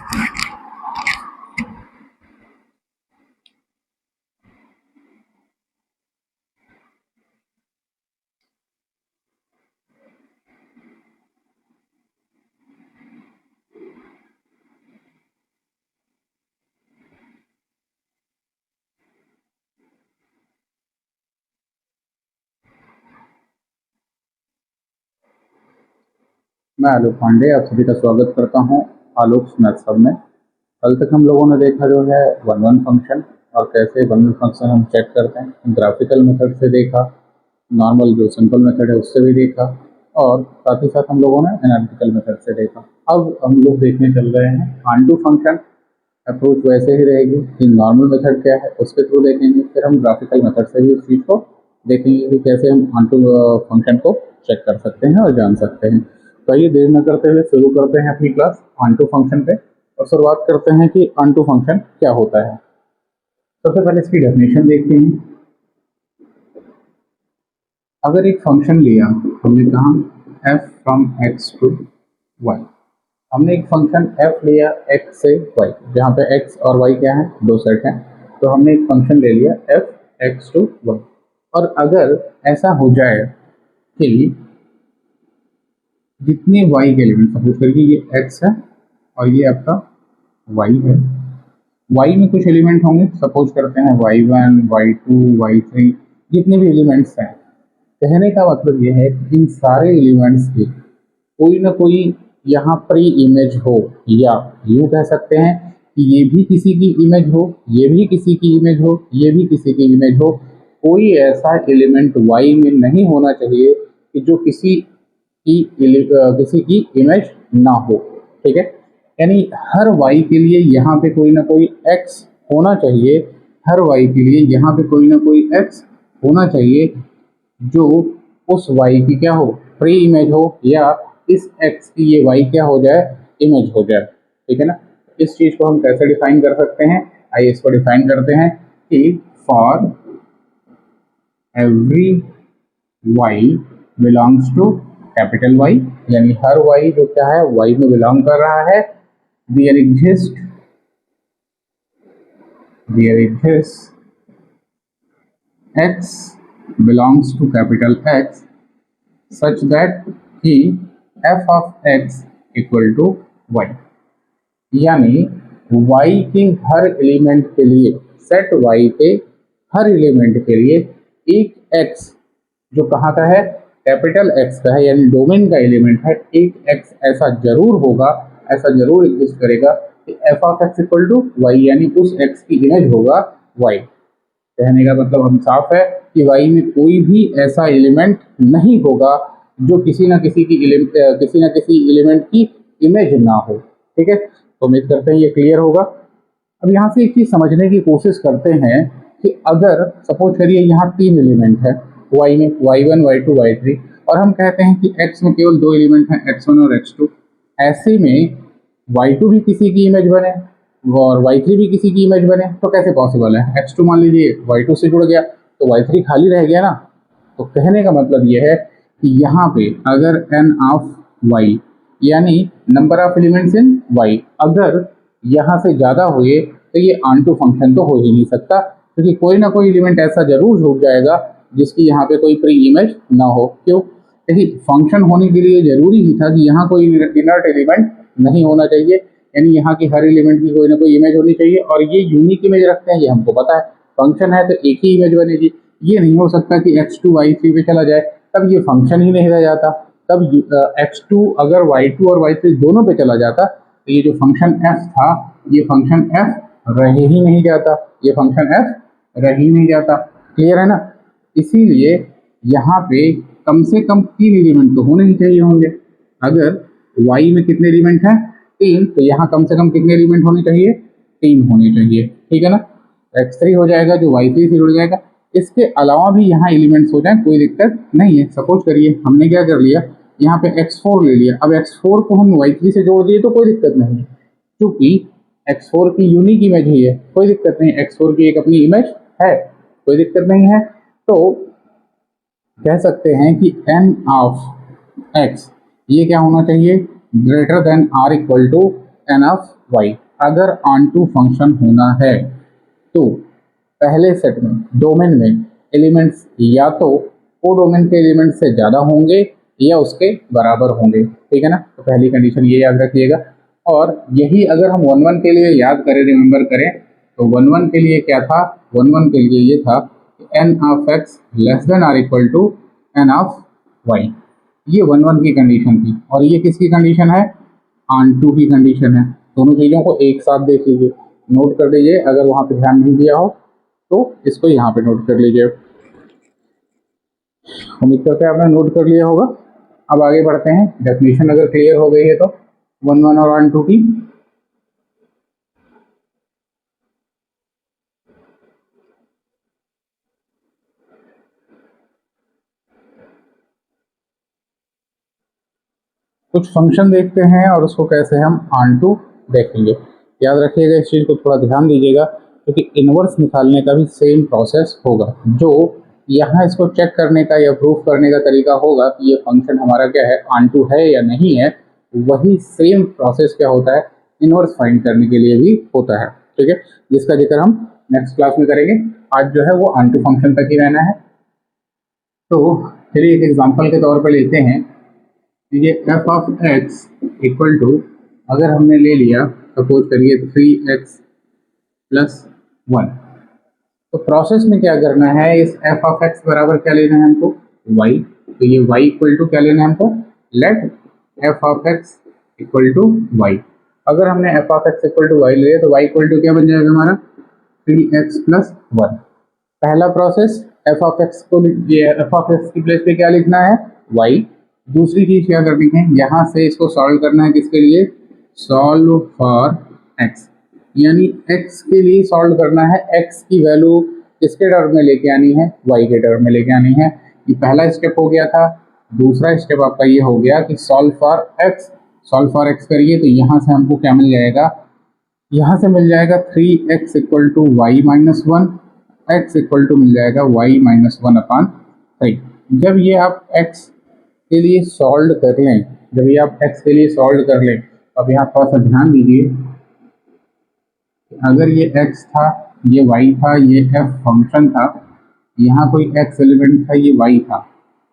मैं आलोक पांडे आप सभी का स्वागत करता हूं आलोक मैथ्स हब में। कल तक हम लोगों ने देखा जो है वन वन फंक्शन और कैसे वन वन फंक्शन हम चेक करते हैं, ग्राफिकल मेथड से देखा, नॉर्मल जो सिंपल मेथड है उससे भी देखा, और साथ ही साथ हम लोगों ने एनालिटिकल मेथड से देखा। अब हम लोग देखने चल रहे हैं ऑन फंक्शन। अप्रोच वैसे ही रहेगी कि नॉर्मल मेथड क्या है उसके थ्रू देखेंगे, फिर हम ग्राफिकल मेथड से भी उस चीज़ को देखेंगे कि कैसे हम ऑन फंक्शन को चेक कर सकते हैं और जान सकते हैं। तो आइए देर न करते हुए शुरू करते हैं अपनी क्लास ऑन फंक्शन पे और शुरुआत करते हैं कि ऑन फंक्शन क्या होता है। सबसे पहले इसकी डेफिनेशन देखते हैं। अगर एक फंक्शन लिया, हमने कहा f from x to y, हमने एक फंक्शन f लिया x से y, जहाँ पे x और y क्या है, दो सेट हैं, तो हमने एक फंक्शन ले लिया f x टू y। और अगर ऐसा हो जाए कि जितने y के एलिमेंट, सपोज करिए ये x है और ये आपका y है, y में कुछ एलिमेंट होंगे, सपोज करते हैं y1 y2 y3, जितने भी एलिमेंट्स हैं। कहने का मतलब ये है कि इन सारे एलिमेंट्स की कोई ना कोई यहाँ प्री इमेज हो, या यूँ कह सकते हैं कि ये भी किसी की इमेज हो, ये भी किसी की इमेज हो, ये भी किसी की इमेज हो। कोई ऐसा एलिमेंट y में नहीं होना चाहिए कि जो किसी की इमेज ना हो। ठीक है, यानी हर y के लिए यहाँ पे कोई ना कोई x होना चाहिए, हर y के लिए यहाँ पे कोई ना कोई x होना चाहिए जो उस y की क्या हो, प्री इमेज हो, या इस x की ये y क्या हो जाए, इमेज हो जाए। ठीक है ना, इस चीज को हम कैसे डिफाइन कर सकते हैं, आइए इसको डिफाइन करते हैं कि for every y belongs to capital Y, यानी हर y जो क्या है y में बिलोंग कर रहा है, there exist x belongs to capital X such that कि f of x equal to y, यानी y के हर एलिमेंट के लिए, सेट y के हर एलिमेंट के लिए एक x जो कहाँ का है, कैपिटल X का है, यानी डोमेन का एलिमेंट है, एक x ऐसा जरूर होगा, ऐसा जरूर एग्जिस्ट करेगा कि f of x equal to y, यानी उस x की इमेज होगा y। कहने का मतलब हम साफ है कि y में कोई भी ऐसा एलिमेंट नहीं होगा जो किसी ना किसी एलिमेंट की इमेज ना हो। ठीक है, तो उम्मीद करते हैं ये क्लियर होगा। अब यहाँ से एक चीज समझने की कोशिश करते हैं कि अगर सपोज करिए यहाँ तीन एलिमेंट है y में, y1 y2 y3, और हम कहते हैं कि x में केवल दो एलिमेंट हैं, x1 और x2, ऐसे में y2 भी किसी की इमेज बने और y3 भी किसी की इमेज बने, तो कैसे पॉसिबल है। x2 मान लीजिए y2 से जुड़ गया तो y3 खाली रह गया ना। तो कहने का मतलब यह है कि यहाँ पे अगर n ऑफ y, यानी number of elements in y, अगर यहाँ से ज़्यादा हुए तो ये ऑनटू फंक्शन तो हो ही नहीं सकता, क्योंकि कोई ना कोई एलिमेंट ऐसा जरूर छूट जाएगा जिसकी यहाँ पे कोई प्री इमेज ना हो। क्यों, देखिए फंक्शन होने के लिए जरूरी ही था कि यहाँ कोई इनर्ट एलिमेंट नहीं होना चाहिए, यानी यहाँ की हर एलिमेंट की कोई ना कोई इमेज होनी चाहिए, और ये यूनिक इमेज रखते हैं, ये हमको पता है। फंक्शन है तो एक ही इमेज बनेगी, ये नहीं हो सकता कि x2 y3 पे चला जाए, तब ये फंक्शन ही नहीं रह जाता। तब x2 अगर y2 और y3 दोनों पे चला जाता तो ये जो फंक्शन f था, ये फंक्शन f रह ही नहीं जाता, ये फंक्शन f रह ही नहीं जाता। क्लियर है ना, इसीलिए यहाँ पे कम से कम तीन एलिमेंट तो होने ही चाहिए होंगे। अगर y में कितने एलिमेंट हैं, तीन, तो यहाँ कम से कम कितने एलिमेंट होने चाहिए, तीन होने चाहिए। ठीक है ना, x3 हो जाएगा जो y3 से जुड़ जाएगा, इसके अलावा भी यहाँ एलिमेंट्स हो जाए कोई दिक्कत नहीं है। सपोज करिए हमने क्या कर लिया, यहाँ पे x4 ले लिया, अब x4 को हम y3 से जोड़ दिए तो कोई दिक्कत नहीं है, क्योंकि x4 की यूनिक इमेज ही है, कोई दिक्कत नहीं, x4 की एक अपनी इमेज है, कोई दिक्कत नहीं है। तो कह सकते हैं कि n ऑफ x ये क्या होना चाहिए, greater than or equal to n of y. अगर ऑन टू फंक्शन होना है तो पहले सेट में डोमेन में एलिमेंट्स या तो वो डोमेन के एलिमेंट्स से ज़्यादा होंगे या उसके बराबर होंगे, ठीक है ना। तो पहली कंडीशन ये याद रखिएगा। और यही अगर हम 1 1 के लिए याद करें, रिमेंबर करें, तो 1 1 के लिए क्या था, 1 1 के लिए ये था n of x less than or equal to n of y. ये 1 1 की कंडीशन थी। और ये किसकी कंडीशन है, ऑन टू की कंडीशन है। दोनों चीज़ों को एक साथ देख लीजिए, नोट कर लीजिए। अगर वहाँ पे ध्यान नहीं दिया हो तो इसको यहाँ पे नोट कर लीजिए। उम्मीद करते हैं आपने नोट कर लिया होगा। अब आगे बढ़ते हैं। डेफिनेशन अगर क्लियर हो गई है तो 1 1 और 1 2 की। कुछ फंक्शन देखते हैं और उसको कैसे हम ऑन टू देखेंगे। याद रखिएगा, इस चीज़ को थोड़ा ध्यान दीजिएगा, क्योंकि इन्वर्स निकालने का भी सेम प्रोसेस होगा। जो यहाँ इसको चेक करने का या प्रूफ करने का तरीका होगा कि ये फंक्शन हमारा क्या है, ऑन टू है या नहीं है, वही सेम प्रोसेस क्या होता है, इन्वर्स फाइंड करने के लिए भी होता है, ठीक है। जिसका जिक्र हम नेक्स्ट क्लास में करेंगे। आज जो है वो ऑन टू फंक्शन तक ही रहना है। तो चलिए एक एग्जाम्पल के तौर पर लेते हैं। ये f of x equal to, अगर हमने ले लिया सपोज करिए 3x प्लस 1, तो प्रोसेस में क्या करना है, इस एफ ऑफ एक्स बराबर क्या लेना है हमको, y। तो ये y इक्वल टू क्या लेना है हमको, let f of x equal to y। अगर हमने f of x equal to y ले लिया तो y इक्वल टू क्या बन जाएगा हमारा, 3x प्लस 1। पहला प्रोसेस एफ ऑफ एक्स को, ये एफ ऑफ एक्स की प्लेस पे क्या लिखना है, y। दूसरी चीज क्या करनी है, यहाँ से इसको सॉल्व करना है, किसके लिए, सॉल्व फॉर x, यानी x के लिए सॉल्व करना है। x की वैल्यू किसके टर्म में लेके आनी है, y के टर्म में लेके आनी है। ये पहला स्टेप हो गया था। दूसरा स्टेप आपका ये हो गया कि solve for x। Solve for x करिए तो यहाँ से हमको क्या मिल जाएगा, यहाँ से मिल जाएगा 3x equal to y minus 1, x equal to मिल जाएगा y माइनस 1/3। जब ये आप x के लिए सॉल्व कर लें, जब ये आप x के लिए सॉल्व कर लें, अब यहाँ थोड़ा सा ध्यान दीजिए। अगर ये x था, ये y था, ये f फंक्शन था, यहाँ कोई x एलिमेंट था, ये y था।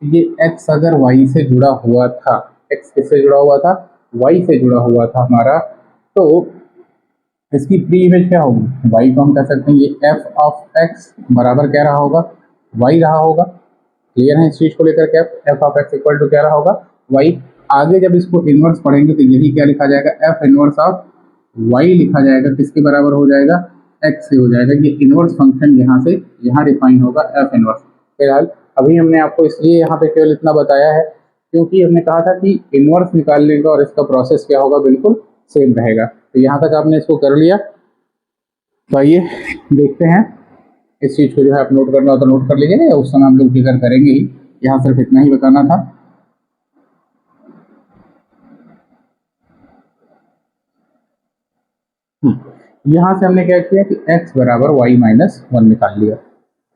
ये x अगर y से जुड़ा हुआ था, x किससे जुड़ा हुआ था, y से जुड़ा हुआ था हमारा, तो इसकी प्री इमेज क्या होगी, y को हम कह सकते हैं ये f ऑफ x बराबर क्या रहा होगा, y रहा होगा। क्लियर है इस चीज को लेकर के, f of x equal to क्या रहा होगा, y। आगे जब इसको इनवर्स पढ़ेंगे तो यही क्या लिखा जाएगा, एफ इनवर्स ऑफ y लिखा जाएगा, किसके बराबर हो जाएगा, x से हो जाएगा। ये इनवर्स फंक्शन यहाँ से यहाँ डिफाइन होगा, एफ इनवर्स। फिलहाल अभी हमने आपको इसलिए यहाँ पे केवल इतना बताया है क्योंकि हमने कहा था कि इनवर्स निकालने का और इसका प्रोसेस क्या होगा, बिल्कुल सेम रहेगा। तो यहाँ तक आपने इसको कर लिया, तो आइए देखते हैं। इस चीज़ को जो है आप नोट करना हो तो नोट कर लीजिए, उस समय हम लोग जिक्र करेंगे ही। यहाँ सिर्फ इतना ही बताना था। यहाँ से हमने क्या किया कि x बराबर y माइनस 1 निकाल लिया।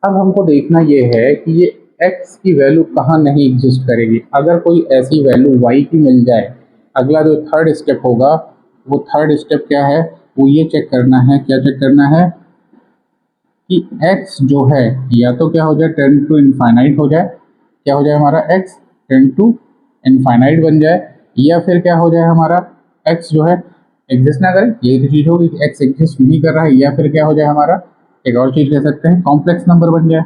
अब हमको देखना ये है कि ये x की वैल्यू कहाँ नहीं एग्जिस्ट करेगी। अगर कोई ऐसी वैल्यू y की मिल जाए, अगला जो थर्ड स्टेप होगा, वो थर्ड स्टेप क्या है, वो ये चेक करना है, क्या चेक करना है कि x जो है या तो क्या हो जाए, टेंड टू इनफाइनाइट हो जाए, क्या हो जाए हमारा x टेंड टू इनफाइनाइट बन जाए, या फिर क्या हो जाए हमारा x जो है एग्जिस्ट ना करे, यही तो चीज़ होगी कि x एग्जिस्ट नहीं कर रहा है, या फिर क्या हो जाए हमारा, एक और चीज़ कह सकते हैं, कॉम्प्लेक्स नंबर बन जाए।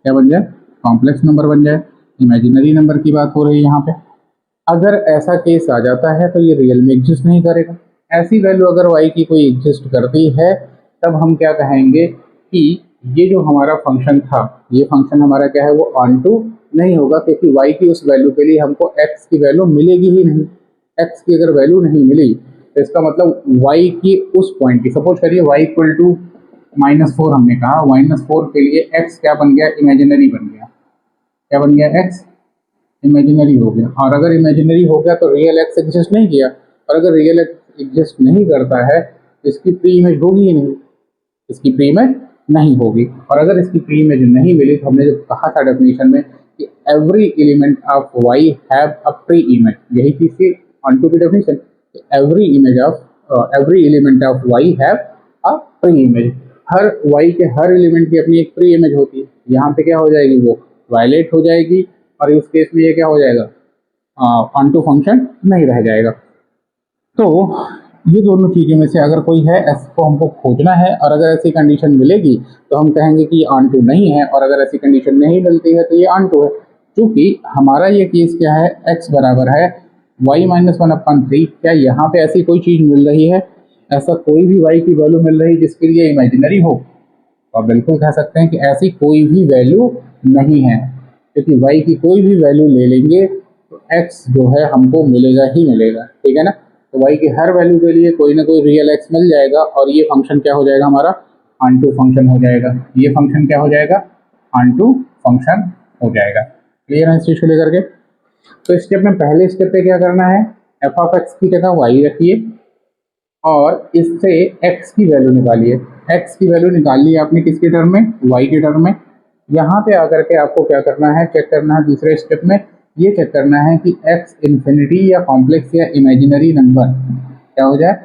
क्या बन जाए, कॉम्प्लेक्स नंबर बन जाए। इमेजिनरी नंबर की बात हो रही है यहाँ पे। अगर ऐसा केस आ जाता है तो ये रियल में एग्जिस्ट नहीं करेगा। ऐसी वैल्यू अगर y की कोई एग्जिस्ट करती है, तब हम क्या कहेंगे कि ये जो हमारा फंक्शन था, ये फंक्शन हमारा क्या है, वो ऑन टू नहीं होगा, क्योंकि y की उस वैल्यू के लिए हमको x की वैल्यू मिलेगी ही नहीं। x की अगर वैल्यू नहीं मिली तो इसका मतलब y की उस पॉइंट की, सपोज करिए y इक्वल टू -4 हमने कहा, -4 के लिए x क्या बन गया, इमेजिनरी बन गया। क्या बन गया, x इमेजिनरी हो गया। और अगर इमेजिनरी हो गया तो रियल एक्स एग्जिस्ट नहीं किया, और अगर रियल एक्स एग्जिस्ट नहीं करता है तो इसकी प्री इमेज होगी ही नहीं, इसकी प्री इमेज नहीं होगी। और अगर इसकी प्री इमेज नहीं मिली तो हमने जो कहा था डेफिनेशन में कि every element of why have a pre image, यही चीज थी ऑन टू की definition. Every image of every element of why have a pre image. Her why के हर एलिमेंट की अपनी एक प्री इमेज होती है। यहाँ पे क्या हो जाएगी, वो वायलेट हो जाएगी और इस केस में ये क्या हो जाएगा, ऑन टू फंक्शन नहीं रह जाएगा। तो ये दोनों चीज़ों में से अगर कोई है, एस को हमको खोजना है, और अगर ऐसी कंडीशन मिलेगी तो हम कहेंगे कि ये ऑन टू नहीं है, और अगर ऐसी कंडीशन नहीं मिलती है तो ये ऑन टू है। क्योंकि हमारा ये केस क्या है, x बराबर है y माइनस 1/3। क्या यहाँ पे ऐसी कोई चीज़ मिल रही है, ऐसा कोई भी y की वैल्यू मिल रही है जिसके लिए इमेजिनरी हो? तो आप बिल्कुल कह सकते हैं कि ऐसी कोई भी वैल्यू नहीं है, क्योंकि y की कोई भी वैल्यू ले लेंगे तो x जो है हमको मिलेगा ही मिलेगा, ठीक है ना। तो y की हर वैल्यू के लिए कोई ना कोई रियल x मिल जाएगा, और ये फंक्शन क्या हो जाएगा, हमारा ऑन टू फंक्शन हो जाएगा। ये फंक्शन क्या हो जाएगा, ऑन टू फंक्शन हो जाएगा। क्लियर है इस चीज़ को लेकर के? तो स्टेप में, पहले स्टेप पे क्या करना है, एफ ऑफ एक्स की जगह वाई रखिए और इससे x की वैल्यू निकालिए। x की वैल्यू निकाल ली आपने किसके टर्म में, y के टर्म में। यहाँ पे आकर के आपको क्या करना है, चेक करना है दूसरे स्टेप में, ये चेक करना है कि x इन्फिनिटी या कॉम्प्लेक्स या इमेजिनरी नंबर क्या हो जाए,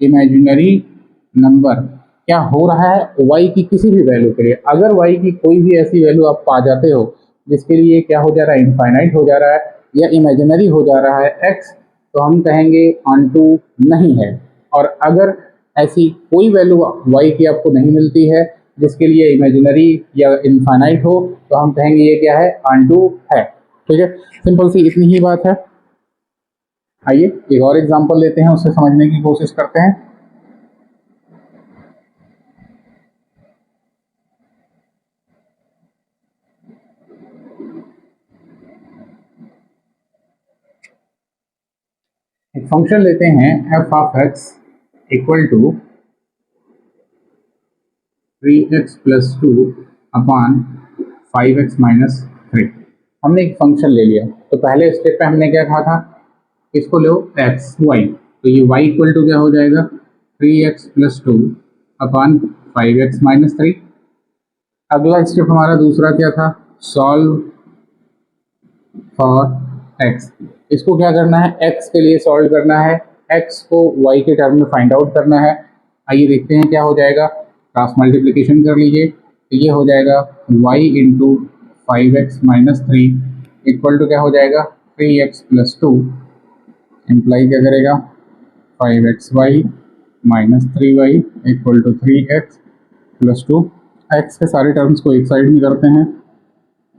इमेजिनरी नंबर क्या हो रहा है y की किसी भी वैल्यू के लिए। अगर y की कोई भी ऐसी वैल्यू आप पा जाते हो जिसके लिए क्या हो जा रहा है, इनफाइनाइट हो जा रहा है या इमेजिनरी हो जा रहा है x, तो हम कहेंगे ऑन टू नहीं है। और अगर ऐसी कोई वैल्यू y की आपको नहीं मिलती है जिसके लिए इमेजिनरी या इनफाइनाइट हो, तो हम कहेंगे ये क्या है, ऑन टू है। ठीक है, सिंपल सी इतनी ही बात है। आइए एक और एग्जांपल लेते हैं, उसे समझने की कोशिश करते हैं। एक फंक्शन लेते हैं f of x equal to 3x plus 2 upon 5x minus 3। हमने एक फंक्शन ले लिया, तो पहले स्टेप पे हमने क्या कहा था, इसको लो एक्स वाई, तो ये y इक्वल टू क्या हो जाएगा, 3x plus 2 upon 5x minus 3। अगला स्टेप हमारा दूसरा क्या था, सॉल्व फॉर x। इसको क्या करना है, x के लिए सॉल्व करना है, x को y के टर्म में फाइंड आउट करना है। आइए देखते हैं क्या हो जाएगा, क्रॉस मल्टीप्लिकेशन कर लीजिए, तो ये हो जाएगा y into 5x minus 3 equal to क्या हो जाएगा, 3x प्लस 2 इम्प्लाई क्या करेगा, 5xy minus 3y equal to 3x plus 2। x के सारे टर्म्स को एक साइड में करते हैं,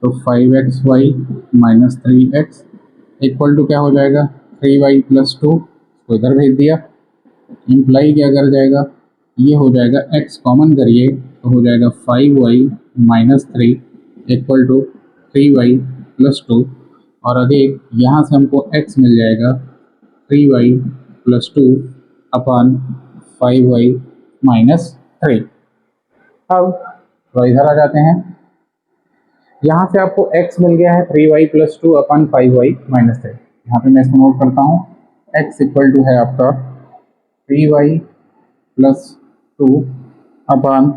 तो 5xy minus 3x equal to क्या हो जाएगा, 3y प्लस 2 को इधर भेज दिया। इम्प्लाई क्या कर जाएगा, ये हो जाएगा x कॉमन करिए तो हो जाएगा 5y minus 3 equal to 3y plus 2, और अधिक यहाँ से हमको x मिल जाएगा 3y plus 2 upon 5y minus 3। अब तो इधर आ जाते हैं, यहाँ से आपको x मिल गया है 3y plus 2 upon 5y minus 3। यहाँ पे मैं इसको नोट करता हूँ, x इक्वल टू है आपका 3y plus 2 upon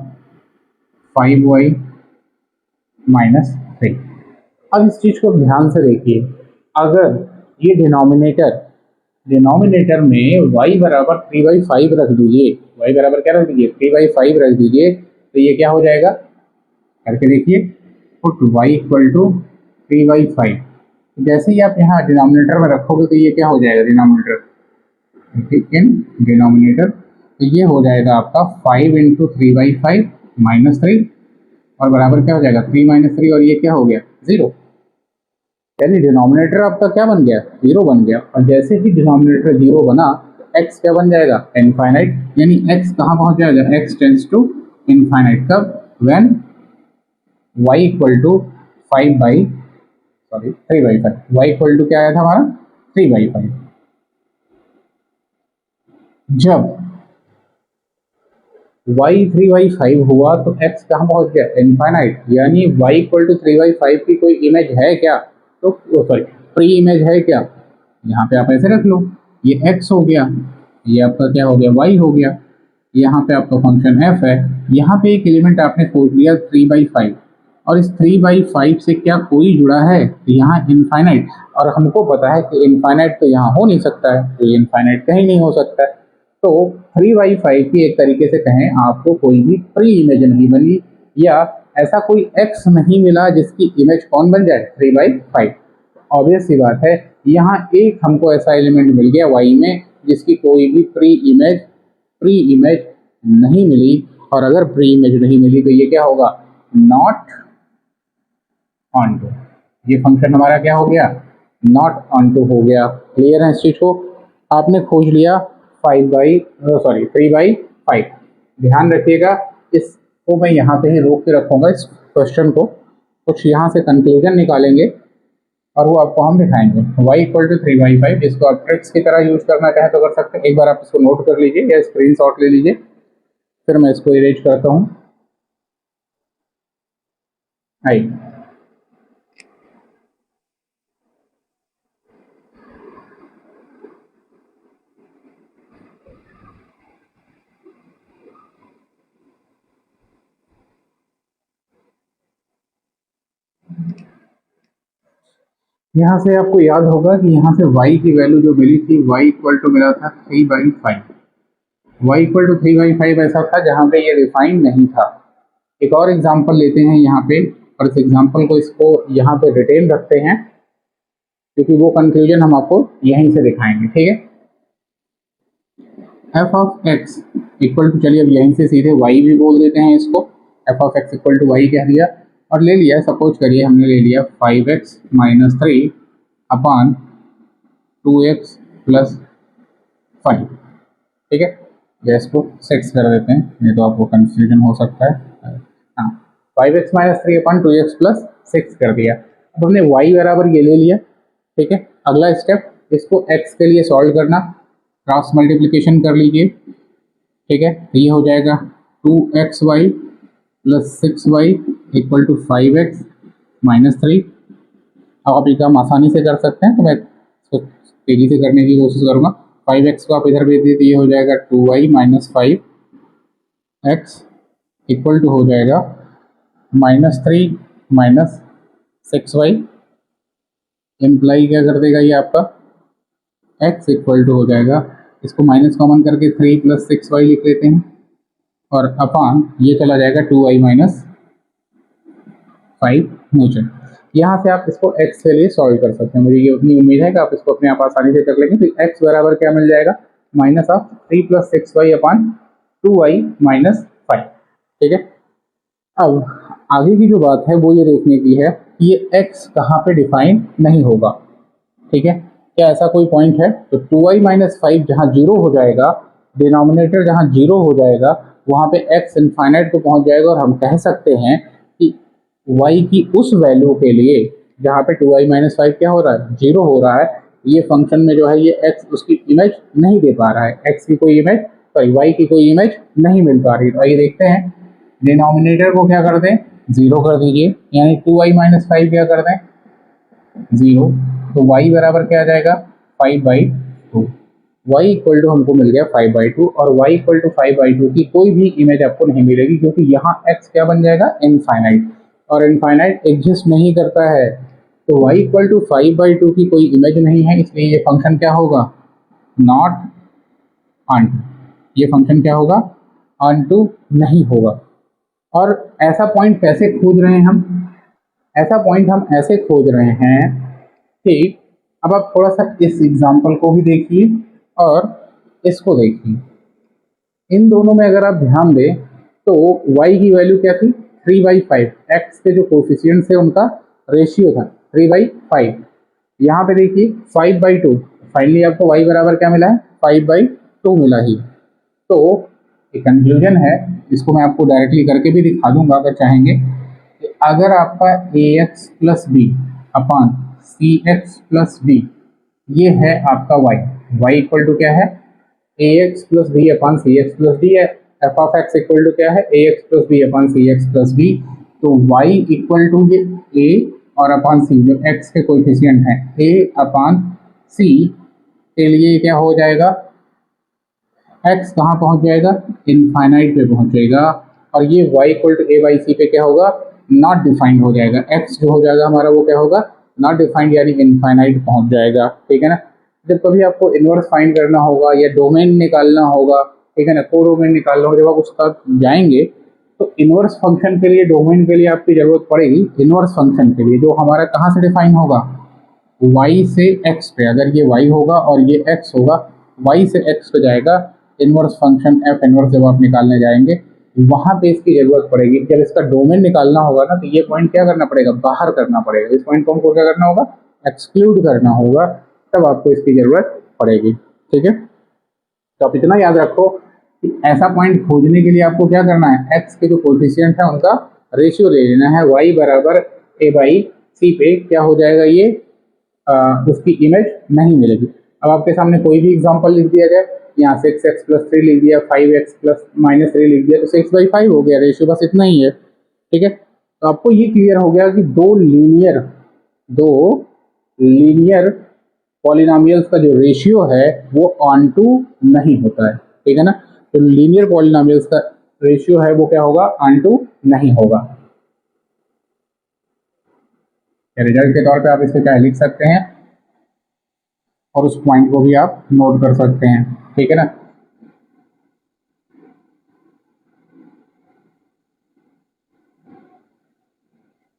5y minus 3। अब इस चीज़ को ध्यान से देखिए, अगर ये डिनोमिनेटर में y बराबर 3/5 रख दीजिए, y बराबर क्या रख दीजिए, 3/5 रख दीजिए, तो ये क्या हो जाएगा, करके देखिए, पुट y इक्वल टू 3/5। जैसे ही आप यहाँ डिनोमिनेटर में रखोगे तो ये क्या हो जाएगा, इन डिनोमिनेटर, तो ये हो जाएगा आपका 5 इंटू 3/5 माइनस 3, और बराबर क्या हो जाएगा 3 माइनस 3, और ये क्या हो गया 0। यानी डिनोमिनेटर आपका क्या बन गया, 0 बन गया। और जैसे ही डिनोमिनेटर 0 बना तो x क्या बन जाएगा, इनफाइनाइट। यानी x कहाँ पहुँच जाएगा, x टेंड्स टू इनफाइनाइट। कब, when y equal to 3/5, y equal to क्या आया था हमारा 3/5। जब y 3/5 हुआ तो x कहाँ पहुंच गया, इनफाइनाइट। यानी y इक्वल टू 3/5 की कोई इमेज है क्या, तो सॉरी प्री इमेज है क्या, यहाँ पे आप ऐसे रख लो, ये x हो गया, ये आपका क्या हो गया, y हो गया, यहाँ पे आपका फंक्शन f है, यहाँ पे एक एलिमेंट आपने खोज लिया 3/5, और इस 3/5 से क्या कोई जुड़ा है? तो यहाँ इनफाइनाइट, और हमको पता है कि इनफाइनाइट तो यहाँ हो नहीं सकता है, तो इनफाइनाइट कहीं नहीं हो सकता है। तो 3/5 की एक तरीके से कहें आपको कोई भी प्री इमेज नहीं बनी, या ऐसा कोई एक्स नहीं मिला जिसकी इमेज कौन बन जाए? 3/5। ऑब्वियस सी बात है, यहाँ एक हमको ऐसा एलिमेंट मिल गया वाई में जिसकी कोई भी प्री इमेज नहीं मिली, और अगर प्री इमेज नहीं मिली तो ये क्या होगा? Not onto. ये फंक्शन हमारा क्या हो गया? नॉट ऑन टू हो गया। क्लियर है इस चीज को? आपने खोज लिया 3/5। ध्यान रखिएगा, इसको मैं यहाँ पे ही रोक के रखूंगा इस क्वेश्चन को, कुछ यहाँ से कंक्लूजन निकालेंगे और वो आपको हम दिखाएंगे। y इक्वल टू 3/5, इसको आप ट्रिक्स की तरह यूज करना चाहें तो कर सकते हैं। एक बार आप इसको नोट कर लीजिए या स्क्रीन शॉट ले लीजिए, फिर मैं इसको इरेज करता हूँ। आई यहाँ से आपको याद होगा कि यहाँ से y की वैल्यू जो मिली थी, y इक्वल टू मिला था 3/5। y इक्वल टू 3/5 ऐसा था जहाँ पे ये रिफाइंड नहीं था। एक और एग्जांपल लेते हैं यहाँ पे, और इस एग्जांपल को इसको यहाँ पे रिटेन रखते हैं, क्योंकि वो कंक्लूजन हम आपको यहीं से दिखाएंगे। ठीक है, f of x equal to, चलिए अब यहीं से सीधे y भी बोल देते हैं इसको, f of x equal to y कह दिया और ले लिया, सपोज करिए हमने ले लिया 5x minus 3 upon 2x plus 5। ठीक है, या इसको 6 कर देते हैं, नहीं तो आपको कंफ्यूजन हो सकता है। हाँ, 5x minus 3 upon 2x plus 6 कर दिया। अब हमने y बराबर ये ले लिया। ठीक है, अगला स्टेप, इसको x के लिए सॉल्व करना, क्रॉस मल्टीप्लिकेशन कर लीजिए। ठीक है, तो ये हो जाएगा 2xy plus 6y equal to 5x minus 3। अब आप ये काम आसानी से कर सकते हैं, तो मैं इसको तेजी से करने की कोशिश करूँगा। 5x को आप इधर भेज दिए तो ये हो जाएगा 2y minus 5x equal to हो जाएगा माइनस 3 माइनस 6y। इम्प्लाई क्या कर देगा ये आपका? x इक्वल टू हो जाएगा, इसको माइनस कॉमन करके 3 प्लस 6y लिख लेते हैं, और अपान ये चला जाएगा 2y माइनस 5 नीचे। यहाँ से आप इसको x के लिए सॉल्व कर सकते हैं, मुझे ये उतनी उम्मीद है कि आप इसको अपने आप आसानी से कर लेंगे। तो x बराबर क्या मिल जाएगा? Minus of 3 plus 6y upon 2y minus 5। ठीक है, अब आगे की जो बात है वो ये देखने की है कि ये x कहाँ पे डिफाइन नहीं होगा। ठीक है, क्या ऐसा कोई पॉइंट है? तो 2y माइनस 5 जहाँ जीरो हो जाएगा, डिनोमिनेटर जहाँ जीरो हो जाएगा, वहाँ पे x इनफाइनाइट को पहुँच जाएगा, और हम कह सकते हैं कि y की उस वैल्यू के लिए जहाँ पे 2y माइनस 5 क्या हो रहा है? जीरो हो रहा है, ये फंक्शन में जो है ये x उसकी इमेज नहीं दे पा रहा है, x की कोई इमेज, सॉरी y की कोई इमेज नहीं मिल पा रही। तो आइए देखते हैं, डिनोमिनेटर को क्या कर दें? जीरो कर दीजिए, यानी 2y माइनस 5 क्या कर दें? जीरो। तो y बराबर क्या आ जाएगा? 5/2। y इक्वल टू हमको मिल गया 5/2, और y इक्वल टू 5/2 की कोई भी इमेज आपको नहीं मिलेगी, क्योंकि यहाँ x क्या बन जाएगा? इनफाइनाइट, और इनफाइनाइट एग्जिस्ट नहीं करता है। तो y इक्वल टू 5/2 की कोई इमेज नहीं है, इसलिए ये फंक्शन क्या होगा? Not onto. ये फंक्शन क्या होगा? ऑन टू नहीं होगा। और ऐसा पॉइंट कैसे खोज रहे हैं हम? ऐसा पॉइंट हम ऐसे खोज रहे हैं कि, अब आप थोड़ा सा इस एग्जाम्पल को भी देखिए और इसको देखिए, इन दोनों में अगर आप ध्यान दें तो y की वैल्यू क्या थी? 3/5। x के जो कोफिशिएंट थे उनका रेशियो था 3/5। यहाँ पे देखिए 5/2, फाइनली आपको y बराबर क्या मिला है? 5/2 मिला ही। तो एक कंक्लूजन है, इसको मैं आपको डायरेक्टली करके भी दिखा दूंगा अगर चाहेंगे, कि अगर आपका ax plus b upon c x plus b ये है आपका y इक्वल टू क्या है? ax plus b upon c x plus b है। F of x equal to क्या है? ax plus b upon c x plus b. तो y equal to ये a और अपॉन सी, जो x के कोएफिशिएंट हैं a अपॉन c के लिए क्या हो जाएगा? x कहाँ पहुँच जाएगा? इनफाइनाइट पे पहुँचेगा, और ये y equal to a by c पे क्या होगा? नॉट डिफाइंड हो जाएगा, एक्स जो हो जाएगा हमारा वो क्या होगा, नॉट डिफाइंड यानी इनफाइनाइट पहुंच जाएगा, ठीक है ना। जब कभी आपको इनवर्स फाइंड करना होगा या डोमेन निकालना होगा, ठीक है ना, को डोमेन निकालना होगा, जब आप उसका जाएंगे तो इनवर्स फंक्शन के लिए, डोमेन के लिए आपकी जरूरत पड़ेगी इनवर्स फंक्शन के लिए, जो हमारा कहाँ से डिफाइन होगा, y से x पे। अगर ये y होगा और ये x होगा, y से x पे जाएगा इनवर्स फंक्शन f इनवर्स, जब आप निकालने जाएंगे वहां पे इसकी जरूरत पड़ेगी। जब इसका डोमेन निकालना होगा ना, तो ये पॉइंट क्या करना पड़ेगा, बाहर करना पड़ेगा। इस पॉइंट को हमको क्या करना होगा, एक्सक्लूड करना होगा, तब आपको इसकी जरूरत पड़ेगी, ठीक है। तो आप इतना याद रखो कि ऐसा पॉइंट खोजने के लिए आपको क्या करना है, x के जो कोफिशिएंट है उनका रेशियो ले लेना है। y बराबर a बाई सी पे क्या हो जाएगा, ये उसकी इमेज नहीं मिलेगी। अब आपके सामने कोई भी एग्जांपल लिख दिया जाए, यहाँ 6x प्लस 3 लिख दिया, 5x प्लस माइनस 3 लिख दिया, तो 6/5 हो गया रेशियो, बस इतना ही है, ठीक है। तो आपको ये क्लियर हो गया कि दो लीनियर पॉलिनोमियल्स का जो रेशियो है वो ऑन टू नहीं होता है, ठीक है ना। तो लीनियर पॉलिनोमियल्स का रेशियो है वो क्या होगा, ऑन टू नहीं होगा। रिजल्ट के तौर पे आप इसे क्या लिख सकते हैं, और उस पॉइंट को भी आप नोट कर सकते हैं, ठीक है ना।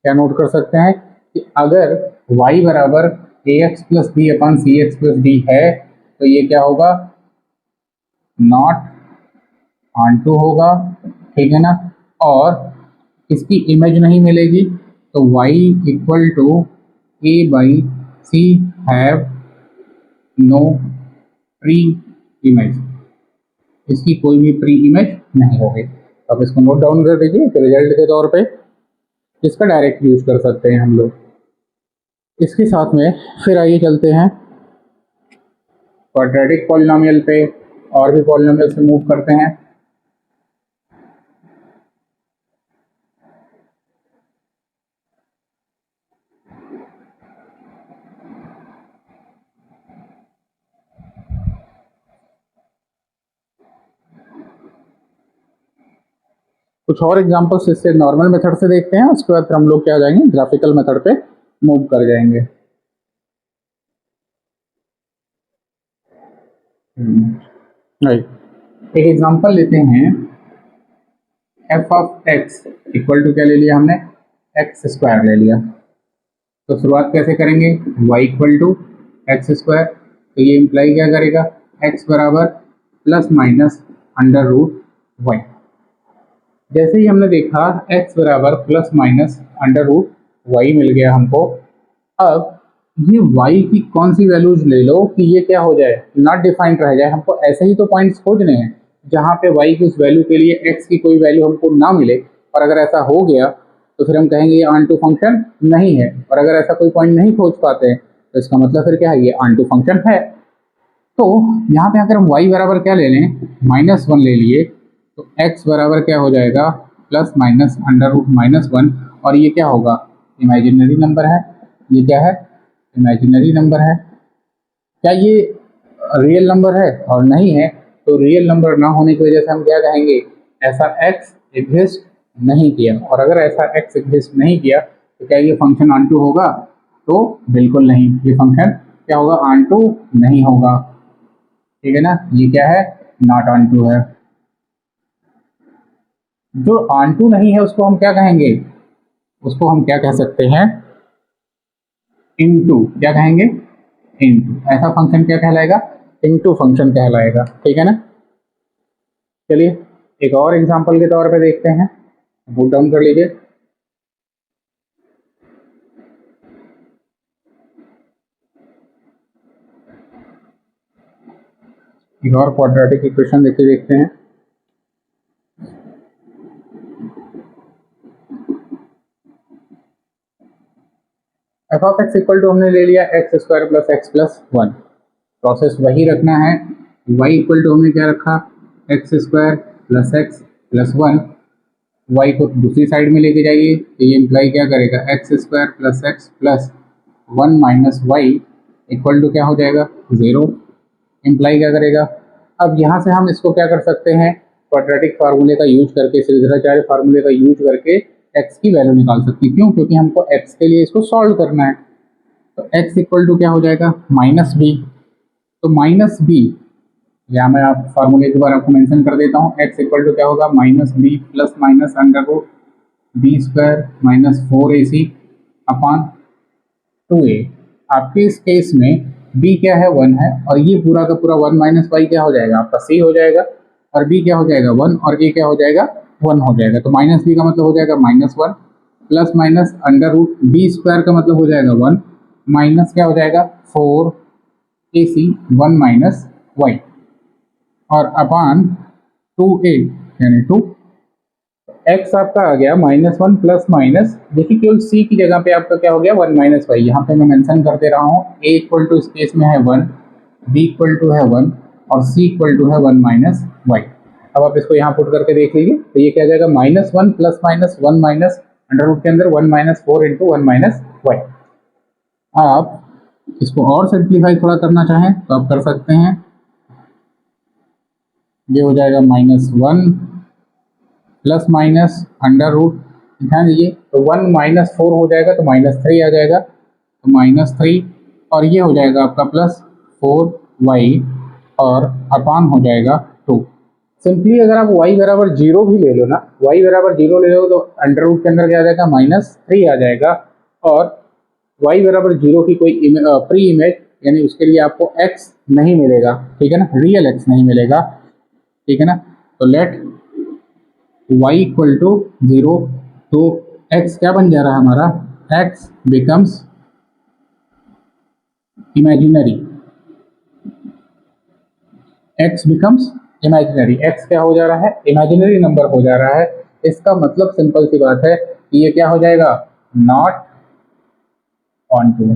क्या नोट कर सकते हैं कि अगर y बराबर ax प्लस बी अपन सी एक्स प्लस डी है, तो ये क्या होगा, नॉट ऑन टू होगा, ठीक है ना। और इसकी इमेज नहीं मिलेगी, तो y equal to a by c have no preimage, इसकी कोई भी प्री इमेज नहीं होगी। तो आप इसको नोट डाउन कर दीजिए कि रिजल्ट के तौर पे इसका डायरेक्ट यूज कर सकते हैं हम लोग। इसके साथ में फिर आइए चलते हैं क्वाड्रेटिक पॉलिनोमियल पे, और भी पॉलिनोमियल से मूव करते हैं। कुछ और एग्जांपल्स इससे नॉर्मल मेथड से देखते हैं, उसके बाद फिर हम लोग क्या आ जाएंगे, ग्राफिकल मेथड पे मूव कर जाएंगे। राइट, एक एग्जांपल लेते हैं, f of x equal to क्या ले लिया हमने, एक्स स्क्वायर ले लिया। तो शुरुआत कैसे करेंगे, y equal to x square, तो ये इम्प्लाई क्या करेगा, x बराबर plus minus under root y. जैसे ही हमने देखा x बराबर plus minus under root y मिल गया हमको, अब ये y की कौन सी वैल्यूज ले लो कि ये क्या हो जाए, नॉट डिफाइंड रह जाए। हमको ऐसे ही तो पॉइंट्स खोजने हैं जहाँ पे y की उस वैल्यू के लिए x की कोई वैल्यू हमको ना मिले, और अगर ऐसा हो गया तो फिर हम कहेंगे ये ऑन टू फंक्शन नहीं है। और अगर ऐसा कोई पॉइंट नहीं खोज पाते हैं तो इसका मतलब फिर क्या है, ये ऑन टू फंक्शन है। तो यहाँ पे अगर हम y बराबर क्या ले लें, -1 ले लिए, तो x बराबर क्या हो जाएगा, प्लस माइनस अंडर रूट -1, और ये क्या होगा, इमेजिनरी नंबर है। ये क्या है, इमेजिनरी नंबर है। क्या ये रियल नंबर है, और नहीं है, तो रियल नंबर ना होने की वजह से हम क्या कहेंगे, ऐसा x एग्जिस्ट नहीं किया। और अगर ऐसा x एग्जिस्ट नहीं किया तो क्या ये फंक्शन ऑन टू होगा, तो बिल्कुल नहीं, ये फंक्शन क्या होगा, ऑन टू नहीं होगा, ठीक है ना। ये क्या है, नॉट ऑन टू है। जो ऑन टू नहीं है उसको हम क्या कहेंगे, उसको हम क्या कह सकते हैं, इनटू, क्या कहेंगे, इनटू। ऐसा फंक्शन क्या कहलाएगा, इनटू फंक्शन कहलाएगा, ठीक है ना। चलिए एक और एग्जांपल के तौर पे देखते हैं, नोट डाउन कर लीजिए। एक और क्वाड्रेटिक इक्वेशन देखते हैं। F of x equal to हमने ले लिया x square plus x plus 1। Process वही रखना है, y इक्वल टू हमने क्या रखा, x square plus x plus 1। y को दूसरी साइड में लेके जाइए, तो ये इम्प्लाई क्या करेगा, x square plus x plus 1 minus y equal to क्या हो जाएगा, 0। इम्प्लाई क्या करेगा, अब यहाँ से हम इसको क्या कर सकते हैं, क्वाड्रेटिक फार्मूले का यूज करके, श्रीधराचार्य फार्मूले का यूज करके x की वैल्यू निकाल सकती है। क्यों? क्योंकि हमको x के लिए इसको सॉल्व करना है। तो x इक्वल टू क्या हो जाएगा? Minus b. तो माइनस बी, यहाँ मैं आप फार्मूले के बार आपको मेंशन कर देता हूँ। x इक्वल टू क्या होगा? Minus b plus minus under root b square minus 4ac upon 2a। आपके इस केस में b क्या है? 1 है, और ये पूरा का पूरा 1 माइनस वाई क्या हो जाएगा? आपका c हो जाएगा, और b क्या हो जाएगा? 1, और a क्या हो जाएगा? 1 हो जाएगा। तो माइनस b का मतलब हो जाएगा minus 1 plus minus under root b square का मतलब हो जाएगा 1 माइनस क्या हो जाएगा? 4ac 1 माइनस वाई, और अपान 2a यानी 2। x आपका आ गया -1 प्लस माइनस, देखिए केवल c की जगह पे आपका क्या हो गया? 1 माइनस वाई। यहाँ पे मैं मेंशन कर दे रहा हूँ a इक्वल टू इस केस में है 1, b इक्वल टू है 1 और c इक्वल टू है 1 माइनस वाई। अब आप इसको यहाँ पुट करके देख लीजिए, तो ये क्या आ जाएगा? -1 plus minus 1 minus under root के अंदर 1 माइनस 4 इंटू 1 माइनस वाई। आप इसको और सिंप्लीफाई थोड़ा करना चाहें तो आप कर सकते हैं। ये हो जाएगा -1 प्लस माइनस अंडर रूट, ध्यान दीजिए, तो 1 माइनस 4 हो जाएगा तो -3 आ जाएगा, तो -3, और ये हो जाएगा आपका प्लस 4y और अपान हो जाएगा 2। सिंपली अगर आप y बराबर 0 भी ले लो ना, y बराबर 0 ले लो तो अंडर रूट के अंदर क्या आ जाएगा? -3 आ जाएगा, और y बराबर 0 की कोई प्री इमेज यानी उसके लिए आपको x नहीं मिलेगा, ठीक है ना, रियल x नहीं मिलेगा, ठीक है ना। तो लेट y इक्वल टू 0, तो x क्या बन जा रहा है हमारा? x becomes imaginary, x becomes imaginary. x क्या हो जा रहा है? इमेजिनरी नंबर हो जा रहा है। इसका मतलब सिंपल सी बात है कि ये क्या हो जाएगा? Not onto.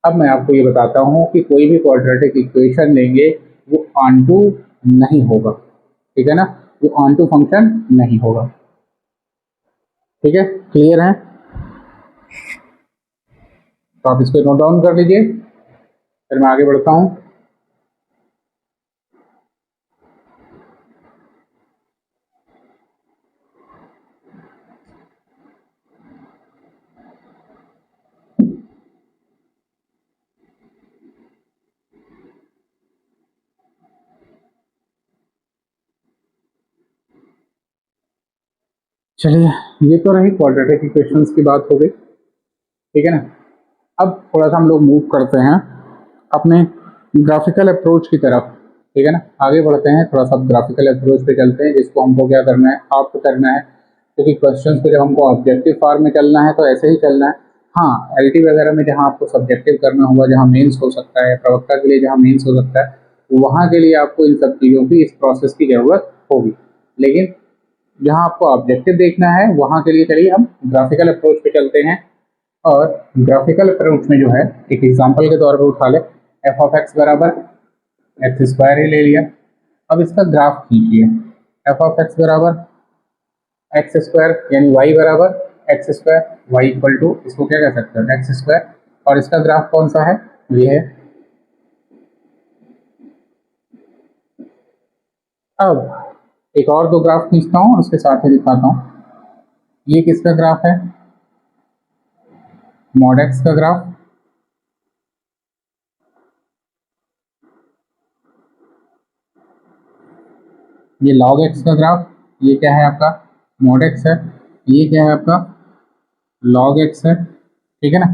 अब मैं आपको ये बताता हूँ कि कोई भी क्वाड्रेटिक इक्वेशन लेंगे वो ऑन टू नहीं होगा, ठीक है ना, वो ऑन टू फंक्शन नहीं होगा, ठीक है, क्लियर है? तो आप इसको नोट डाउन कर लीजिए, फिर मैं आगे बढ़ता हूँ। चलिए, ये तो रही क्वाड्रेटिक इक्वेशंस की बात हो गई, ठीक है ना। अब थोड़ा सा हम लोग मूव करते हैं अपने ग्राफिकल अप्रोच की तरफ, ठीक है ना। आगे बढ़ते हैं, थोड़ा सा ग्राफिकल अप्रोच पे चलते हैं, जिसको हमको क्या करना है? ऑप्ट करना है, क्योंकि क्वेश्चंस को जब हमको ऑब्जेक्टिव फॉर्म में चलना है तो ऐसे ही चलना है। हाँ, एलटी वगैरह में जहाँ आपको सब्जेक्टिव करना होगा, जहाँ मेंस हो सकता है, प्रवक्ता के लिए जहाँ मेंस हो सकता है, वहाँ के लिए आपको इन सब चीज़ों की, इस प्रोसेस की ज़रूरत होगी। लेकिन जहाँ आपको ऑब्जेक्टिव देखना है वहाँ के लिए चलिए हम ग्राफिकल अप्रोच पे चलते हैं। और ग्राफिकल अप्रोच में जो है, एक एग्जांपल के तौर पर उठा ले, एफ ऑफ एक्स बराबर एक्स स्क्वायर ही ले लिया। अब इसका ग्राफ खींचिए, एफ ऑफ एक्स बराबर एक्स स्क्वायर यानी वाई बराबर x square, y equal to, इसको क्या कह सकते हैं? X square. और इसका ग्राफ कौन सा है? ये है। अब एक और दो ग्राफ खींचता हूँ और उसके साथ ही दिखाता हूँ। ये किसका ग्राफ है? मॉड एक्स का ग्राफ। ये लॉग एक्स का ग्राफ। ये क्या है आपका? मॉड एक्स है। ये क्या है आपका? लॉग एक्स है, ठीक है ना।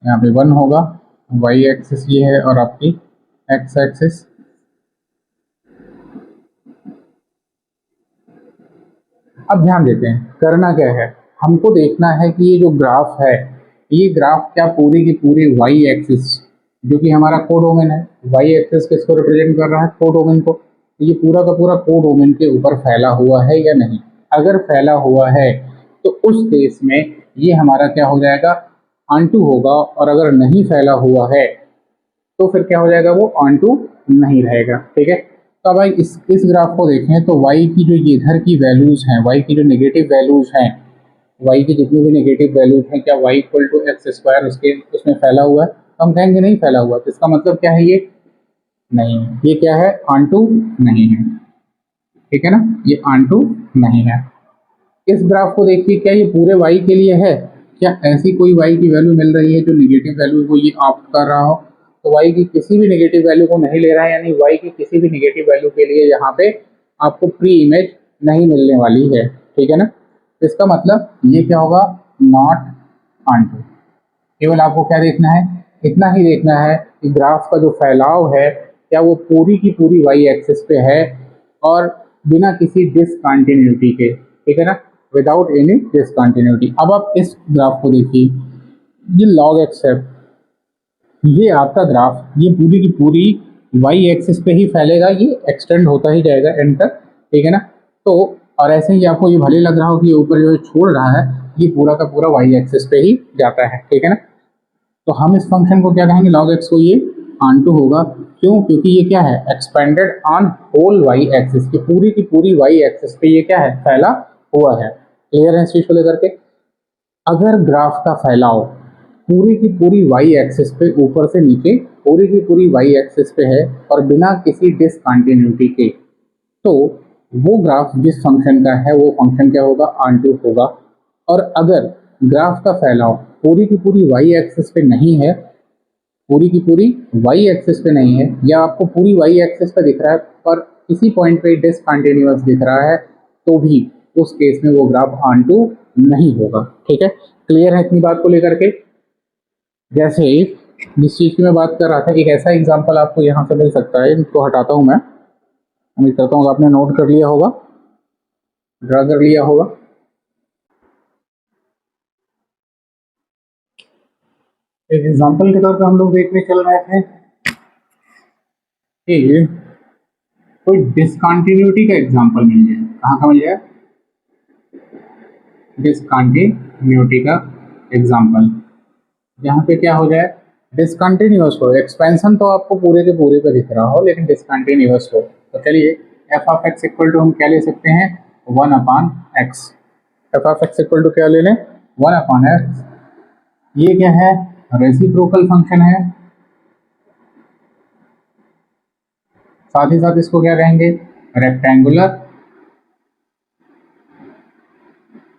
यहाँ पे 1 होगा, वाई एक्सिस ये है और आपकी एक्स एक्सिस। अब ध्यान देते हैं करना क्या है, हमको देखना है कि ये जो ग्राफ है, ये ग्राफ क्या पूरी की पूरी वाई एक्सिस, जो कि हमारा कोडोमेन है, वाई एक्सिस किसको रिप्रेजेंट कर रहा है? कोडोमेन को। तो ये पूरा का पूरा कोडोमेन के ऊपर फैला हुआ है या नहीं? अगर फैला हुआ है तो उस केस में ये हमारा क्या हो जाएगा? ऑन टू होगा, और अगर नहीं फैला हुआ है तो फिर क्या हो जाएगा? वो ऑन टू नहीं रहेगा, ठीक है। तो अब भाई इस ग्राफ को देखें तो y की जो ये इधर की वैल्यूज हैं, y की जो नेगेटिव वैल्यूज हैं, y की जितनी भी नेगेटिव वैल्यूज हैं, क्या y equal to x square उसके उसमें फैला हुआ है? तो हम कहेंगे नहीं फैला हुआ। तो इसका मतलब क्या है? ये नहीं, ये क्या है? ऑन टू नहीं है, ठीक है ना, ये ऑन टू नहीं है। इस ग्राफ को देखिए, क्या ये पूरे y के लिए है? क्या ऐसी कोई y की वैल्यू मिल रही है जो निगेटिव वैल्यू को ये ऑप्ट कर रहा हो? तो y की किसी भी नेगेटिव वैल्यू को नहीं ले रहा है, यानी y की किसी भी नेगेटिव वैल्यू के लिए यहाँ पे आपको प्री इमेज नहीं मिलने वाली है, ठीक है ना। इसका मतलब ये क्या होगा, नॉट ऑनटू। केवल आपको क्या देखना है, इतना ही देखना है कि ग्राफ का जो फैलाव है क्या वो पूरी की पूरी वाई एक्सिस पे है और बिना किसी डिसकंटिन्यूटी के, ठीक है ना, विदाउट एनी डिसकंटिन्यूटी। अब आप इस ग्राफ को देखिए, ये लॉग एक्स है, ये आपका ग्राफ ये पूरी की पूरी वाई एक्सिस पे ही फैलेगा, ये एक्सटेंड होता ही जाएगा एंड तक, ठीक है ना। तो और ऐसे ही आपको ये भले लग रहा हो कि ये ऊपर जो छोड़ रहा है ये पूरा का पूरा वाई एक्सिस पे ही जाता है, ठीक है ना। तो हम इस फंक्शन को क्या कहेंगे, लॉग एक्स को ये ऑन2 होगा। क्यों? क्योंकि ये क्या है, expanded on whole y axis, की पूरी वाई एक्सिस पे ये क्या है, फैला हुआ है। क्लियर है इस चीज को लेकर के? अगर ग्राफ का फैलाव पूरी की पूरी वाई एक्सिस पे ऊपर से नीचे पूरी की पूरी वाई एक्सिस पे है और बिना किसी डिसकंटिन्यूटी के, तो वो ग्राफ जिस फंक्शन का है वो फंक्शन क्या होगा, ऑन2 होगा। और अगर ग्राफ का फैलाव पूरी की पूरी वाई एक्सिस पे नहीं है, पूरी की पूरी वाई एक्सिस पे नहीं है, या आपको पूरी वाई एक्सिस पे दिख रहा है पर किसी पॉइंट पे डिसकंटिन्यूअस दिख रहा है, तो भी उस केस में वो ग्राफ ऑन2 नहीं होगा, ठीक है। क्लियर है इतनी बात को लेकर के? जैसे जिस चीज की मैं बात कर रहा था, एक ऐसा एग्जांपल आपको यहाँ से मिल सकता है, इसको हटाता हूँ मैं, उम्मीद करता हूँ आपने नोट कर लिया होगा, ड्रा कर लिया होगा। एक एग्जांपल के तौर पे हम लोग देखने चल रहे थे कि कोई डिसकंटिन्यूटी का एग्जांपल मिल जाए, कहाँ का मिल जाए, डिसकंटिन्यूटी का एग्जांपल, जहाँ पे क्या हो जाए, डिसकंटिन्यूअस हो, एक्सपेंशन तो आपको पूरे के पूरे पे दिख रहा हो लेकिन डिसकंटिन्यूअस हो। तो चलिए f of x equal to हम क्या ले सकते हैं, 1/x। F of x equal to क्या ले लें, 1/x। ये क्या है, रेसिप्रोकल फंक्शन है, साथ ही साथ इसको क्या कहेंगे, रेक्टेंगुलर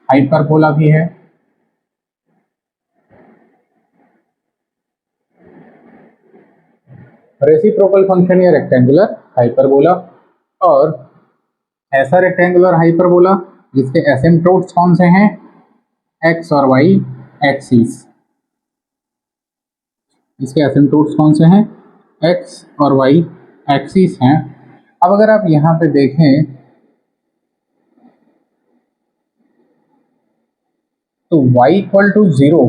हाइपरबोला भी है। रेसिप्रोकल फंक्शन या रेक्टेंगुलर हाइपरबोला, और ऐसा रेक्टेंगुलर हाइपरबोला जिसके एसिम्प्टोट्स कौन से हैं, एक्स और वाई एक्सिस, इसके एसिम्प्टोट्स कौन से हैं, एक्स और वाई एक्सिस हैं। अब अगर आप यहाँ पे देखें तो y इक्वल टू 0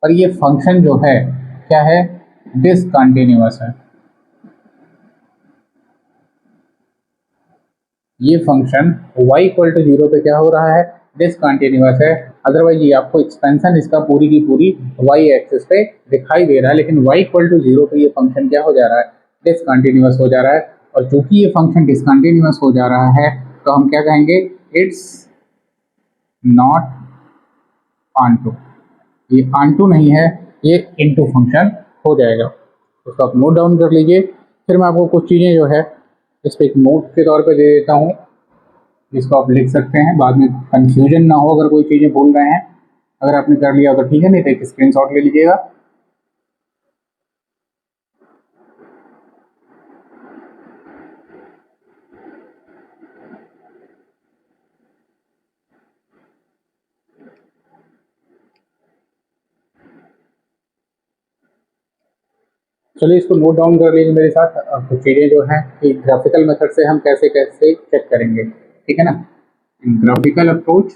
पर ये फंक्शन जो है क्या है, डिसकंटिन्यूअस है। ये फंक्शन y इक्वल टू 0 पे क्या हो रहा है, डिसकंटिन्यूअस है। अदरवाइज ये आपको एक्सपेंशन इसका पूरी की पूरी y एक्सिस पे दिखाई दे रहा है, लेकिन y इक्वल टू 0 पे ये फंक्शन क्या हो जा रहा है, डिसकंटिन्यूअस हो जा रहा है। और चूंकि ये फंक्शन डिसकंटिन्यूअस हो जा रहा है तो हम क्या कहेंगे, इट्स नॉट ऑनटू। ये ऑनटू नहीं है, ये इनटू फंक्शन हो जाएगा। उसको आप नोट डाउन कर लीजिए। फिर मैं आपको कुछ चीज़ें जो है इस पर एक नोट के तौर पे दे देता हूँ, जिसको आप लिख सकते हैं, बाद में कंफ्यूजन ना हो अगर कोई चीज़ें भूल रहे हैं। अगर आपने कर लिया तो ठीक है, नहीं तो एक स्क्रीनशॉट ले लीजिएगा। चलिए इसको नोट डाउन कर लीजिए मेरे साथ। अब कुछ चीज़ें जो हैं कि ग्राफिकल मेथड से हम कैसे कैसे चेक करेंगे, ठीक है ना। In graphical approach,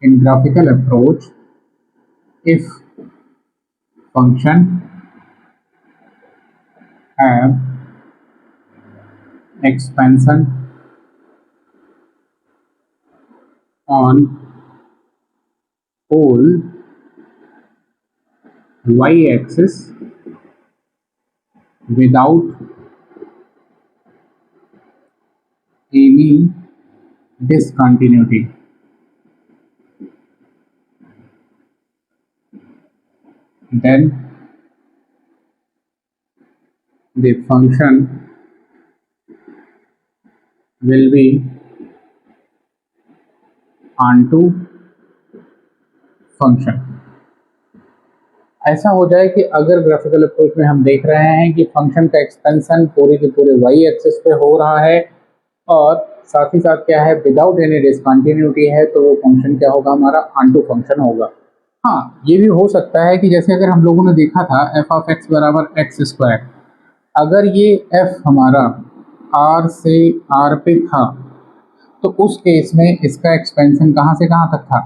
in graphical approach, if function have expansion on whole y-axis without any discontinuity, then the function will be onto function. ऐसा हो जाए कि अगर ग्राफिकल अप्रोच में हम देख रहे हैं कि फंक्शन का एक्सपेंशन पूरे के पूरे वाई एक्सिस पे हो रहा है और साथ ही साथ क्या है विदाउट एनी डिसकंटिन्यूटी है, तो वो फंक्शन क्या होगा हमारा ऑनटू फंक्शन होगा। हाँ, ये भी हो सकता है कि जैसे अगर हम लोगों ने देखा था एफ ऑफ एक्स बराबर एक्स स्क्वायर, अगर ये एफ हमारा आर से आर पे था तो उस केस में इसका एक्सपेंशन कहाँ से कहाँ तक था,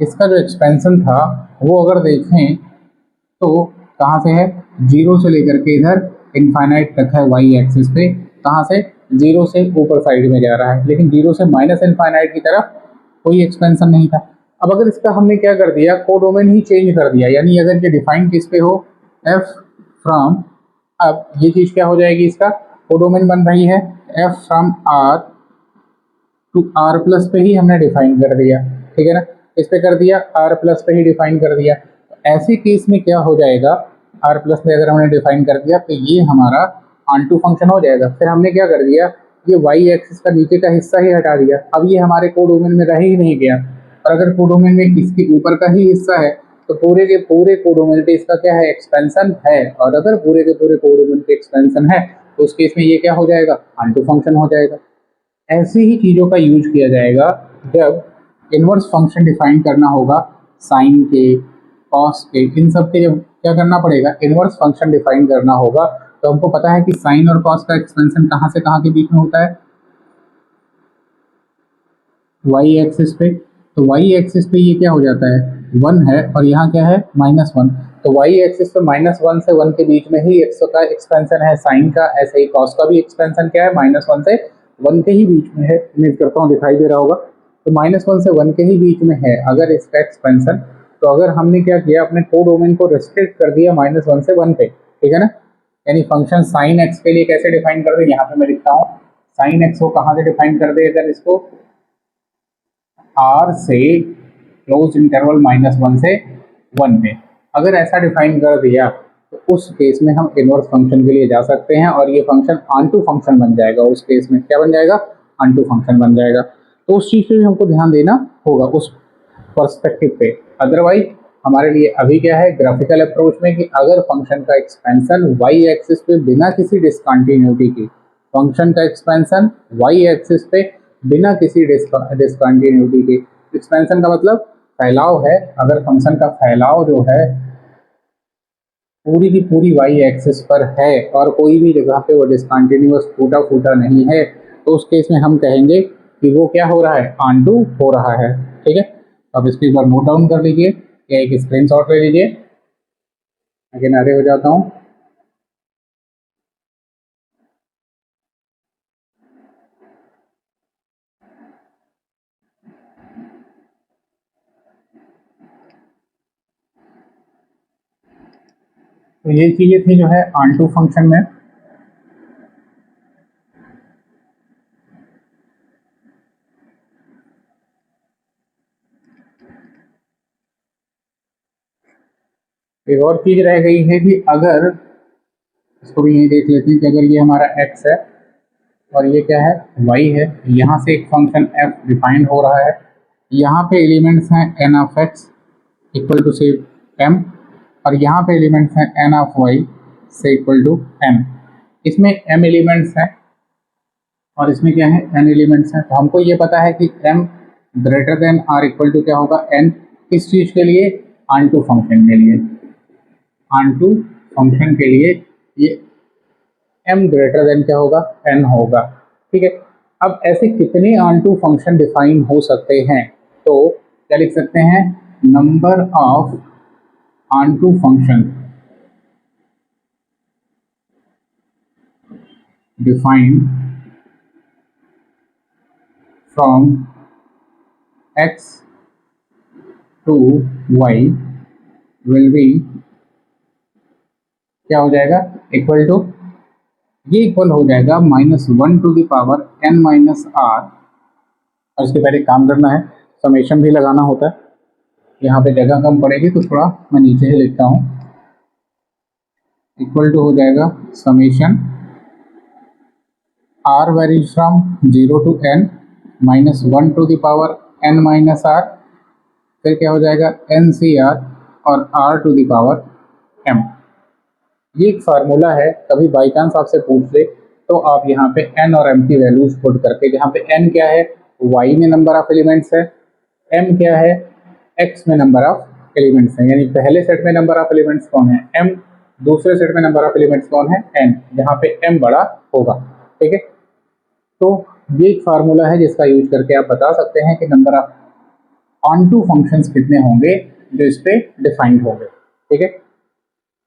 इसका जो एक्सपेंशन था वो अगर देखें तो कहाँ से है, जीरो से लेकर के इधर इनफाइनाइट तक है वाई एक्सिस पे। कहाँ से, जीरो से ऊपर साइड में जा रहा है, लेकिन जीरो से माइनस इनफाइनाइट की तरफ कोई एक्सपेंशन नहीं था। अब अगर इसका हमने क्या कर दिया, कोडोमेन ही चेंज कर दिया, यानी अगर ये डिफाइन किस पे हो, एफ फ्रॉम, अब ये चीज क्या हो जाएगी, इसका कोडोमेन बन रही है f from R to R plus पे ही हमने डिफाइन कर दिया, ठीक है ना, इस पे कर दिया, आर प्लस पे ही डिफाइन कर दिया। ऐसे केस में क्या हो जाएगा, आर प्लस में अगर हमने डिफाइन कर दिया तो ये हमारा ऑनटू फंक्शन हो जाएगा। फिर हमने क्या कर दिया, ये वाई एक्सिस का नीचे का हिस्सा ही हटा दिया, अब ये हमारे कोडोमेन में रह ही नहीं गया। और अगर कोडोमेन में इसके ऊपर का ही हिस्सा है तो पूरे के पूरे कोडोमेन पे इसका क्या है, एक्सपेंशन है, और अगर पूरे के पूरे कोडोमेन पे एक्सपेंशन है तो उस केस में ये क्या हो जाएगा, ऑनटू फंक्शन हो जाएगा। ऐसी ही चीज़ों का यूज किया जाएगा जब इनवर्स फंक्शन डिफाइन करना होगा, साइन के, कॉस के, इन सब के जब क्या करना पड़ेगा, इनवर्स फंक्शन डिफाइन करना होगा। तो हमको पता है कि साइन और कॉस का एक्सपेंशन कहाँ से कहाँ के बीच में होता है, वाई एक्सिस पे। तो वाई एक्सिस पे ये क्या हो जाता है, वन है, और यहाँ क्या है, -1। तो वाई एक्सिस पे -1 से 1 के बीच में ही एक्स का एक्सपेंशन है साइन का, ऐसे ही कॉस का भी एक्सपेंशन क्या है, -1 से 1 के ही बीच में है। उम्मीद करता हूँ दिखाई दे रहा होगा। तो -1 से 1 के ही बीच में है अगर इसका एक्सपेंशन। तो अगर हमने क्या किया, अपने कोडोमेन को रिस्ट्रिक्ट कर दिया -1 से 1 पे, ठीक है ना, यानी फंक्शन साइन एक्स के लिए कैसे डिफाइन कर दे, यहाँ पे मैं लिखता हूँ, साइन एक्स को कहाँ से डिफाइन कर दे, अगर इसको आर से क्लोज इंटरवल -1 से 1 पे अगर ऐसा डिफाइन कर दिया तो उस केस में हम इनवर्स फंक्शन के लिए जा सकते हैं और ये फंक्शन ऑनटू फंक्शन बन जाएगा। उस केस में क्या बन जाएगा, ऑनटू फंक्शन बन जाएगा। तो उस चीज़ पे भी हमको ध्यान देना होगा उस पर्सपेक्टिव पे। अदरवाइज हमारे लिए अभी क्या है ग्राफिकल अप्रोच में कि अगर फंक्शन का एक्सपेंशन वाई एक्सिस पे बिना किसी डिसकंटिन्यूटी के, फंक्शन का एक्सपेंशन वाई एक्सिस पे बिना किसी डिसकंटिन्यूटी के, एक्सपेंशन का मतलब फैलाव है, अगर फंक्शन का फैलाव जो है पूरी की पूरी वाई एक्सिस पर है और कोई भी जगह पे वो डिसकंटिन्यूअस टूटा फूटा नहीं है, तो उस केस में हम कहेंगे कि वो क्या हो रहा है, ऑनटू हो रहा है, ठीक है। अब इसको एक बार नोट डाउन कर लीजिए या एक स्क्रीनशॉट ले लीजिए। मैं किनारे हो जाता हूँ। तो ये चीजें थी जो है ऑनटू फंक्शन में। एक और चीज रह गई है कि अगर इसको भी यही देख लेते हैं कि अगर ये हमारा x है और ये क्या है, y है, यहाँ से एक फंक्शन f डिफाइंड हो रहा है, यहाँ पे एलिमेंट्स हैं n of x equal to से m, और यहाँ पे एलिमेंट्स हैं n ऑफ y से इक्वल टू m। इसमें m एलिमेंट्स हैं और इसमें क्या है, n एलिमेंट्स हैं। तो हमको ये पता है कि m greater than or equal to क्या होगा, n, किस चीज़ के लिए, ऑनटू फंक्शन के लिए, ऑनटू फंक्शन के लिए ये m ग्रेटर देन क्या होगा, n होगा, ठीक है। अब ऐसे कितने ऑनटू फंक्शन डिफाइन हो सकते हैं, तो क्या लिख सकते हैं, number of onto function defined from x to y will be, क्या हो जाएगा, इक्वल टू, ये इक्वल हो जाएगा -1 to the power n minus r. और इसके पहले काम करना है, समेशन भी लगाना होता है, यहाँ पे जगह कम पड़ेगी तो थोड़ा मैं नीचे ही लिखता हूँ, इक्वल टू हो जाएगा summation r varies from 0 to n minus 1 to the power n minus r, फिर क्या हो जाएगा NCr और r to the power m। ये एक फार्मूला है, कभी बाई चांस आपसे पूछ ले तो आप यहाँ पे n और m की वैल्यूज पुट करके, जहाँ पे n क्या है y में नंबर ऑफ एलिमेंट्स है, m क्या है x में नंबर ऑफ एलिमेंट्स है, यानी पहले सेट में नंबर ऑफ एलिमेंट्स कौन है m, दूसरे सेट में नंबर ऑफ एलिमेंट्स कौन है n, जहाँ पे m बड़ा होगा। ठीक है, तो ये एक फार्मूला है जिसका यूज करके आप बता सकते हैं कि number of onto functions कितने होंगे जो इस पे डिफाइंड होंगे। ठीक है,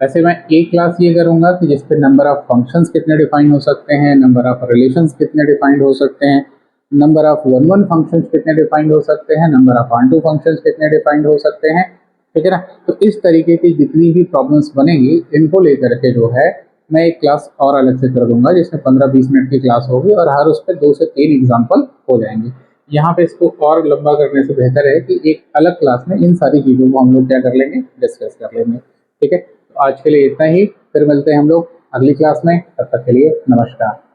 वैसे मैं एक क्लास ये करूंगा कि जिस पे नंबर ऑफ फंक्शंस कितने डिफाइन हो सकते हैं, नंबर ऑफ रिलेशंस कितने डिफाइंड हो सकते हैं, नंबर ऑफ वन फंक्शंस कितने डिफाइंड हो सकते हैं, number of onto functions कितने डिफाइंड हो सकते हैं। ठीक है ना, तो इस तरीके की जितनी भी प्रॉब्लम्स बनेंगी इनको लेकर के जो है मैं एक क्लास और अलग से कर दूंगा जिसमें 15-20 मिनट की क्लास होगी और हर उस पर 2 से 3 एग्जाम्पल हो जाएंगे। यहाँ पे इसको और लंबा करने से बेहतर है कि एक अलग क्लास में इन सारी चीज़ों को हम लोग क्या कर लेंगे, डिस्कस कर लेंगे। ठीक है, तो आज के लिए इतना ही, फिर मिलते हैं हम लोग अगली क्लास में, तब तक के लिए नमस्कार।